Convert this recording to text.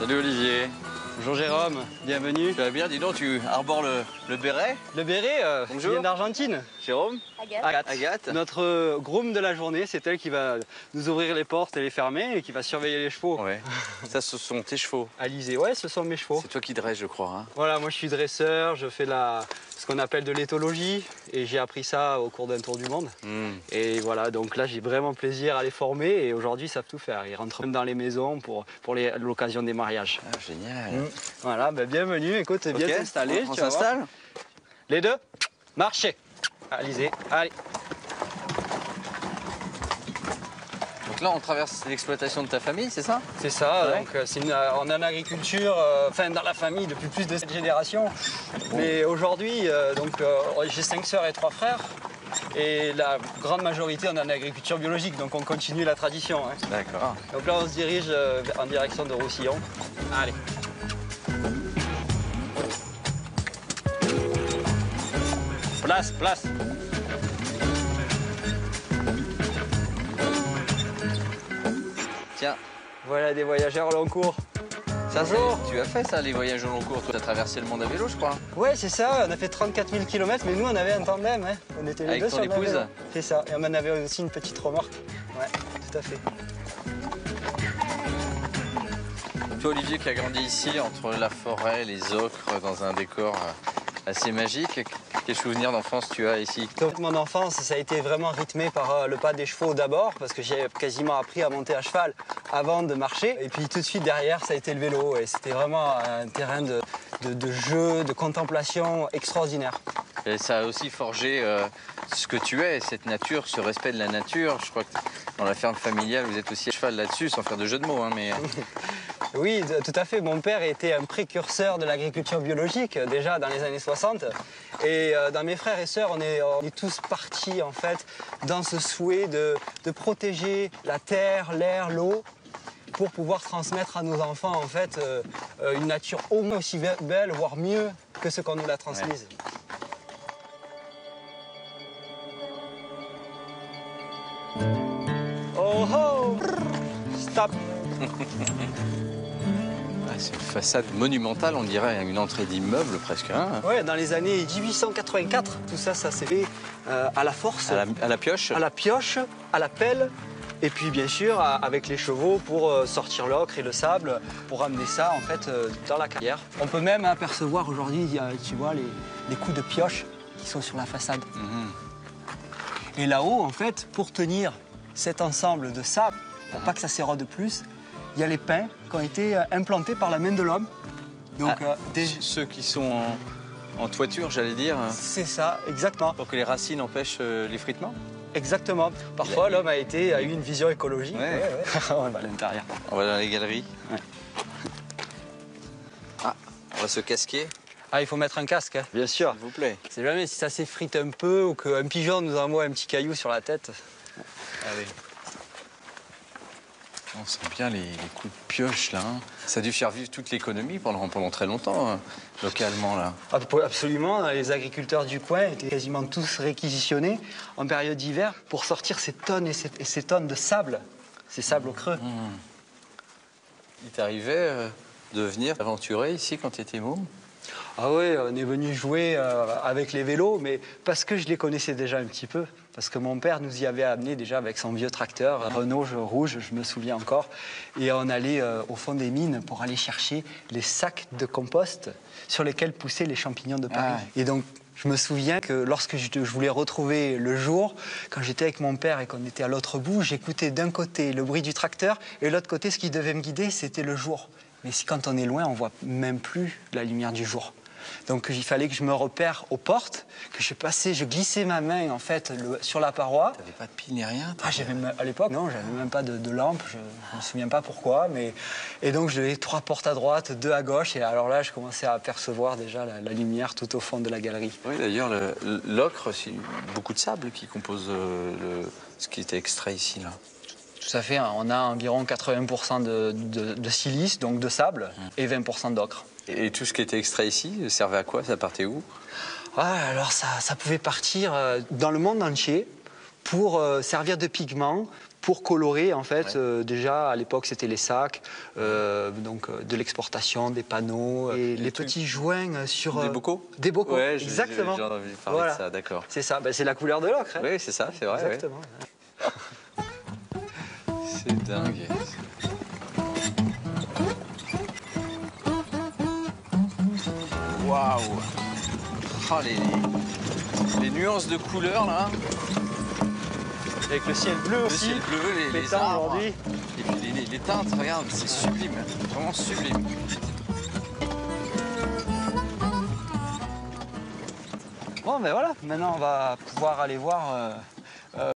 Salut Olivier. Bonjour Jérôme, bienvenue. Tu vas bien? Dis donc, tu arbores le béret? Le béret, qui Bonjour. vient d'Argentine. Jérôme? Agathe. Agathe. Notre groom de la journée, c'est elle qui va nous ouvrir les portes et les fermer et qui va surveiller les chevaux. Ouais. Ça, ce sont tes chevaux. Alizé, ouais, ce sont mes chevaux. C'est toi qui dresses, je crois. Hein. Voilà, moi je suis dresseur, je fais ce qu'on appelle de l'éthologie et j'ai appris ça au cours d'un tour du monde. Et voilà, donc là j'ai vraiment plaisir à les former et aujourd'hui ils savent tout faire. Ils rentrent même dans les maisons pour l'occasion des mariages. Ah, génial. Voilà, ben bienvenue, écoute, viens t'installer. On s'installe? Les deux, marchez. Alizé, allez. Donc là, on traverse l'exploitation de ta famille, c'est ça? C'est ça, Ouais. donc on est en agriculture, dans la famille depuis plus de 7 générations. Mais aujourd'hui, j'ai 5 sœurs et 3 frères. Et la grande majorité, on est en agriculture biologique, donc on continue la tradition. Hein. D'accord. Donc là, on se dirige en direction de Roussillon. Allez. Place, place. Tiens, Voilà des voyageurs au long cours. ça, Bonjour. tu as fait ça, les voyages au long cours? Tu as traversé le monde à vélo, je crois. Ouais, c'est ça, on a fait 34 000 km, mais nous, on avait un tandem. Hein. On était les Avec deux ton sur le épouse? vélo. C'est ça, et on en avait aussi une petite remorque. Ouais, tout à fait. Toi, Olivier, qui a grandi ici, entre la forêt, les ocres, dans un décor assez magique, quel souvenir d'enfance tu as ici? Donc, mon enfance, ça a été vraiment rythmé par le pas des chevaux d'abord, parce que j'ai quasiment appris à monter à cheval avant de marcher. Et puis tout de suite derrière, ça a été le vélo. Et c'était vraiment un terrain de jeu, de contemplation extraordinaire. Et ça a aussi forgé ce que tu es, cette nature, ce respect de la nature. Je crois que dans la ferme familiale, vous êtes aussi à cheval là-dessus, sans faire de jeu de mots. Hein, mais... Oui, tout à fait. Mon père était un précurseur de l'agriculture biologique, déjà dans les années 60. Et dans mes frères et sœurs, on est tous partis, en fait, dans ce souhait de protéger la terre, l'air, l'eau, pour pouvoir transmettre à nos enfants, en fait, une nature au moins aussi belle, voire mieux que ce qu'on nous l'a transmise. Ouais. Oh oh! Stop! C'est une façade monumentale, on dirait, une entrée d'immeuble presque. Hein. Ouais, dans les années 1884, tout ça, ça s'est fait à la force. À la pioche? À la pioche, à la pelle, et puis bien sûr avec les chevaux pour sortir l'ocre et le sable, pour amener ça en fait dans la carrière. On peut même apercevoir aujourd'hui, tu vois, les coups de pioche qui sont sur la façade. Et là-haut, en fait, pour tenir cet ensemble de sable, pour pas que ça s'érode plus, il y a les pins qui ont été implantés par la main de l'homme. Donc, ceux qui sont en toiture, j'allais dire. C'est ça, exactement. Pour que les racines empêchent l'effritement? Exactement. Parfois, l'homme a eu une vision écologique. Ouais. On va à l'intérieur. On va dans les galeries. Ouais. Ah, on va se casquer. Ah, il faut mettre un casque, hein. Bien sûr. S'il vous plaît. C'est jamais si ça s'effrite un peu ou qu'un pigeon nous envoie un petit caillou sur la tête. Allez. On sent bien les coups de pioche, là. Hein. Ça a dû faire vivre toute l'économie pendant très longtemps, hein, localement, là. Absolument. Les agriculteurs du coin étaient quasiment tous réquisitionnés en période d'hiver pour sortir ces tonnes et ces tonnes de sable, ces sables au creux. Il t'arrivait de venir aventurer ici quand tu étais môme? Ah oui, on est venu jouer avec les vélos, mais parce que je les connaissais déjà un petit peu. Parce que mon père nous y avait amené déjà avec son vieux tracteur, Renault rouge, je me souviens encore. Et on allait au fond des mines pour aller chercher les sacs de compost sur lesquels poussaient les champignons de Paris. Ah. Et donc, je me souviens que lorsque je voulais retrouver le jour, quand j'étais avec mon père et qu'on était à l'autre bout, j'écoutais d'un côté le bruit du tracteur et de l'autre côté, ce qui devait me guider, c'était le jour. Mais quand on est loin, on voit même plus la lumière du jour. Donc il fallait que je me repère aux portes, que je glissais ma main en fait sur la paroi. T'avais pas de pile ni rien? À l'époque, non, j'avais même pas de lampe, je me souviens pas pourquoi. Et donc j'avais 3 portes à droite, 2 à gauche, et alors là je commençais à apercevoir déjà la lumière tout au fond de la galerie. Oui, d'ailleurs, l'ocre, c'est beaucoup de sable qui compose ce qui était extrait ici, là. Tout à fait, on a environ 80% de silice, donc de sable, et 20% d'ocre. Et tout ce qui était extrait ici, servait à quoi? Ça partait où? Alors ça pouvait partir dans le monde entier pour servir de pigment pour colorer en fait. Déjà à l'époque c'était les sacs, donc de l'exportation, des panneaux et les petits joints sur des bocaux. Des bocaux, Ouais, exactement. j'ai envie de parler Voilà. de ça, d'accord. C'est ça, ben, c'est la couleur de l'ocre. Hein. Oui, c'est ça, c'est vrai. Exactement. Ouais. C'est dingue. Waouh. Oh, les nuances de couleurs là. Avec le ciel bleu Le aussi. ciel bleu, les pétant arbres. aujourd'hui. Et puis les teintes, regarde, c'est sublime, vraiment sublime. Bon ben voilà, maintenant on va pouvoir aller voir